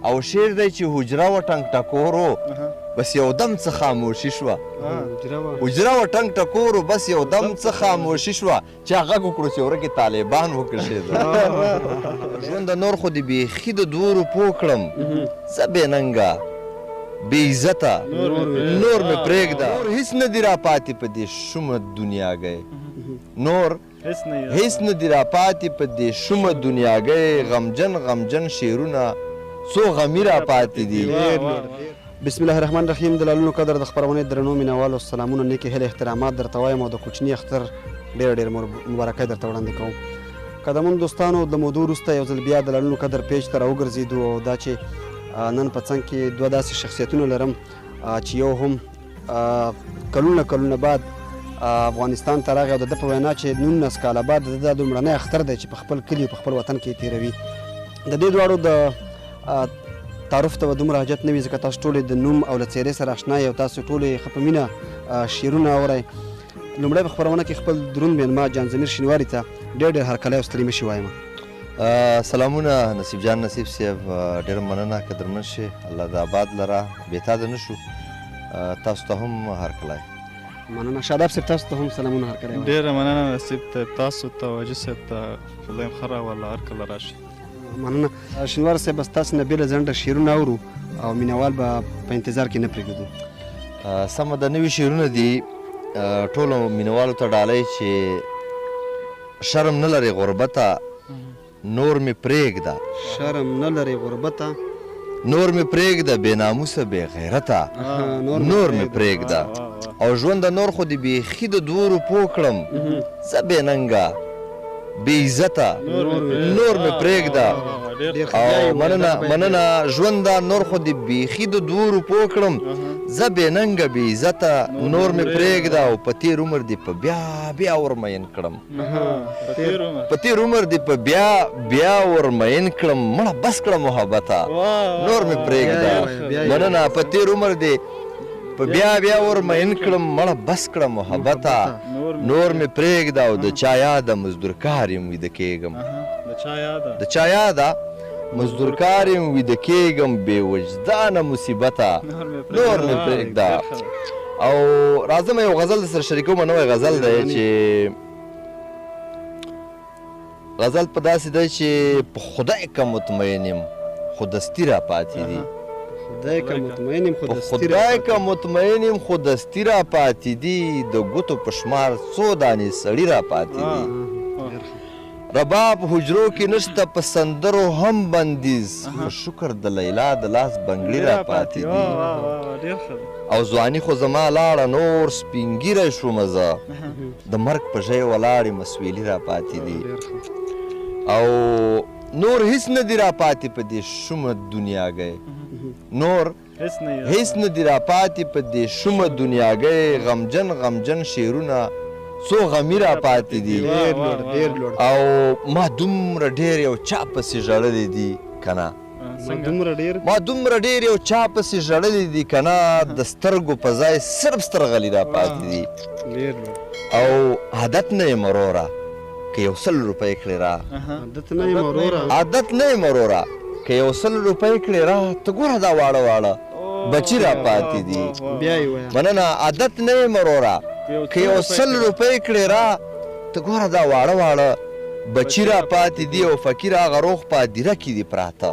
او شعر دی چې حجره و ټنګ ټکورو بس یو دم څه خاموشي شوه حجره و ټنګ ټکورو بس یو دم څه خاموشي شوه چا غږ وکړو چې ورکې طالبان وکړشېده ژونده نور خو دې بیخي د دوو روپو کړم زه بېننګه بې عزته نور مې پرېږده نور هېڅ نه دي راپاتې په دې شومه دنیاګۍ نور هېڅ نه دي راپاتې په دې شومه دنیاګۍ غمجن غمجن شعرونه څو غمي راپاتې دي بسم الله الرحمن الرحیم د لالونو قدر د خپرونې درنو مینوالو سلامونه نیکې هیلې احترامات درته وایم او د کوچني اختر ډېر مبارکۍ درته وړاندې کوم قدمونو دوستانو د مودو وروسته یو ځل بیا د لالونو قدر پیج ته راوګرځېدو او دا چې نن په څنګ کې دوه داسې شخصیتونه لرم چې یو هم کلونه بعد افغانستان ته راغی او د ده په وینا چې 19 کاله بعد د ده لومړنی اختر دی چې په خپل کلي په خپل وطن کې تېروي د دې دواړو د تعارف ته به دومره حاجت نه وي ځکه تاسو ټولې د نوم او له څېرې سره اشنا یې او تاسو ټولې ښه په مینه شعرونه اورئ لومړی په خپرونه کې خپل دروند مېلمه جان ضمیر شینواري ته ډېر هرکلی او ستړي مشي وایم سلامونه نصیب جان نصیب صاحب ډېره مننه قدرمن شي الله د آباد لره بېتاده نه شو تاسو ته هم هرکلی مننه شاداب صاحب تاسو ته هم سلامونه هرکلی ډېره مننه نصیب ته تاسو ته واجد صاحب ته خدای خره والله هرکله راشي مننه شینوار صاحب بس تاسو نه بېله ځنډه شعرونه اورو او مینوال به په انتظار کې نه پرېږدو سمه ده نوي شعرونه دي ټولو مینوالو ته ډالۍ چې شرم نه لرې غربته نور مې پرېږده شرم نه لرې غربته نور مې پرېږده بې ناموسه بې غیرته نور مې پرېږده او ژونده نور خو دې بیخي د 2 روپو کړم زه بېننګه بې عزته نور مې پرېږده او مننه ژونده نور خو دې بیخي د 2 روپو کړم زه بېننګه بې عزته نور مې پرېږده او په تېر عمر دې په بیا ورمین کړم په تېر عمر دې په بیا ورمین کړم مړه بس کړه محبته نور مې پرېږده مننه په تېر عمر دې په بیا ورمین کړم مړه بس کړه محبته نور مې پرېږده او د چا یاده مزدورکار یم ویده کېږم د چا یاده مزدورکار یم ویده کېږم بې وجدانه مصیبته نور مې پرېږده او راځم یو غزل در سره شریکوم نوی غزل دی چې غزل په داسې دی چې په خدای که مطمئن یم خو دستي راپاتې دي خدای که مطمئن یم خو دستي راپاتې دي د ګوتو په شمار څو دانې سړي راپاتې دي رباب حجرو کې نشته په سندرو هم بندیز خو شکر د لیلا د لاس بنګړي راپاتې دي او ځواني خو زما لاړه نور سپینګیری شومه زه د مرګ په ژۍ ولاړې مسویلي راپاتې دي او نور هیڅ نه دي راپاتې په دې شومه دنیاګۍ نور هیڅ نه دي راپاتې په دې شومه دنیاګۍ غمجن شعرونه څو غمي راپاتې دي او ما دومره ډېر یو چا پسې ژړلي دي که نه ما دومره ډېر یو چا پسې ژړلي دي که نه د سترګو په ځای صرف سترغلي راپاتې دي او عادت نه یم وروره که یو 100 روپۍ کړې را عادت نه یم وروره که یو 100 روپۍ کړې را ته ګوره دا واړه بچي راپاتې دي مننه عادت نه یم وروره که یو 100 روپۍ کړې را ته ګوره دا واړه بچي راپاتې دي او فقیر هغه روغ په هدیره کې دي پراته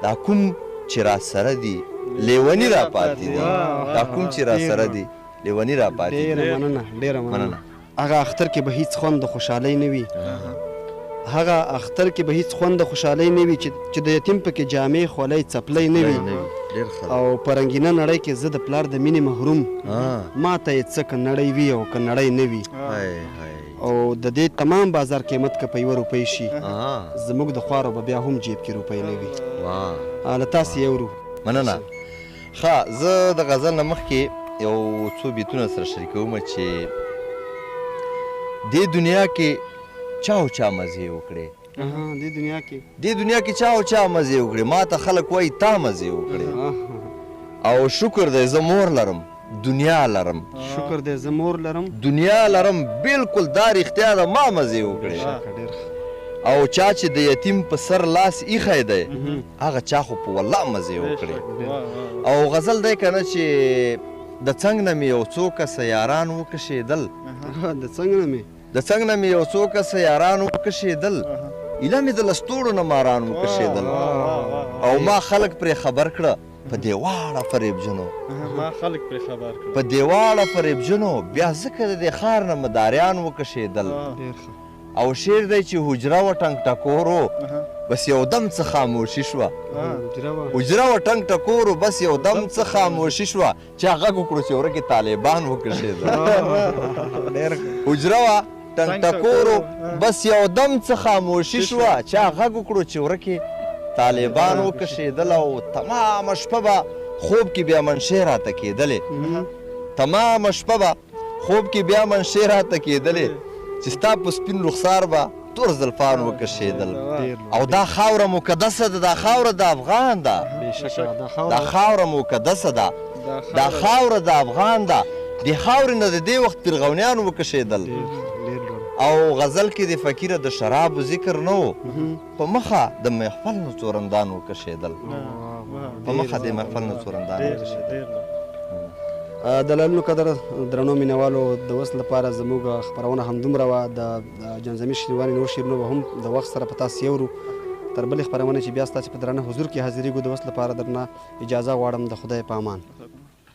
دا کوم چې را سره دي لیوني راپاتې دي دا کوم چې را سره دي لیوني راپاتې دي ډېره مننه هغه اختر کې به هیڅ خوند د خوشحالۍ نه وي هغه اختر کې به هیڅ خوند د خوشحالۍ نه وي چې د یتیم پکې جامې خولۍ څپلۍ نه وي او په رنګینه نړۍ کې زه د پلار د مینې محروم ما ته یې څه که نړۍ وي او که نړۍ نه وي او د دې تمام بازار قیمت که په 1 روپۍ شي زموږ د خوارو به بیا هم جیب کې روپۍ نه وي له تاسې یې اورو مننه ښه زه د غزل نه مخکې یو څو بیتونه سره شریکوم چې دې دنیا کې چا مزې وکړې دې دنیا کې چا مزې وکړې ما ته خلک وایي تا مزې وکړې او شکر دی زه مور لرم دنیا لرم دنیا لرم بالکل دا رښتیا ده ما مزې وکړې او چا چې د یتیم په سر لاس ایښی دی هغه چا خو په والله مزې وکړې او غزل دی که نه چې د څنګ نه مې یو څو کسه یاران وکشېدل د څنګه نه مې د څنګ نه مې یو څو کسه یاران وکشېدل ایله مې د لستوړو نه ماران وکشېدل او ما خلک پرې خبر کړه په دې واړه فریبجنو په دې واړه فریبجنو بیا ځکه د دې ښار نه مداریان وکشېدل او شعر دی چې حجره و ټنګ ټکورو بس یو دم څه خاموشي شوه حجره و ټنګ ټکورو بس یو دم څه خاموشي شوه چې غږ وکړو چې ورکې طالبان وکشېدل حجره وه ټنګ ټکورو بس یو دم څه خاموشي شوه چې غږ وکړو چې ورکې طالبان وکشېدل او تمامه شپه به خوب کې بیا منشۍ راته کېدلې تمامه شپه به خوب کې بیا منشۍ راته کېدلې چې ستا په سپین رخسار به تور زلفان وکشېدل او دا خاوره مقدسه ده دا خاوره د افغان ده دا خاوره مقدسه ده دا خاوره د افغان ده دې خاورې نه د دې وخت فرغونیان وکشېدل او غزل کې د فقیره د شرابو ذکر نه و په مخه د محفل نه څورندان وکشېدل په مخه د محفل نه څورندان وکشېدل د لالونو قدر درنو مینوالو د اوس لپاره زموږ خپرونه همدومره وه د جمزمي شینواني نور شعرونه به هم د وخت سره په تاسو یورو تر بلې خپرونې چې بیا ستاسې په درانه حضور کې حاضرېږو د اوس لپاره درنه اجازه غواړم د خدای په امان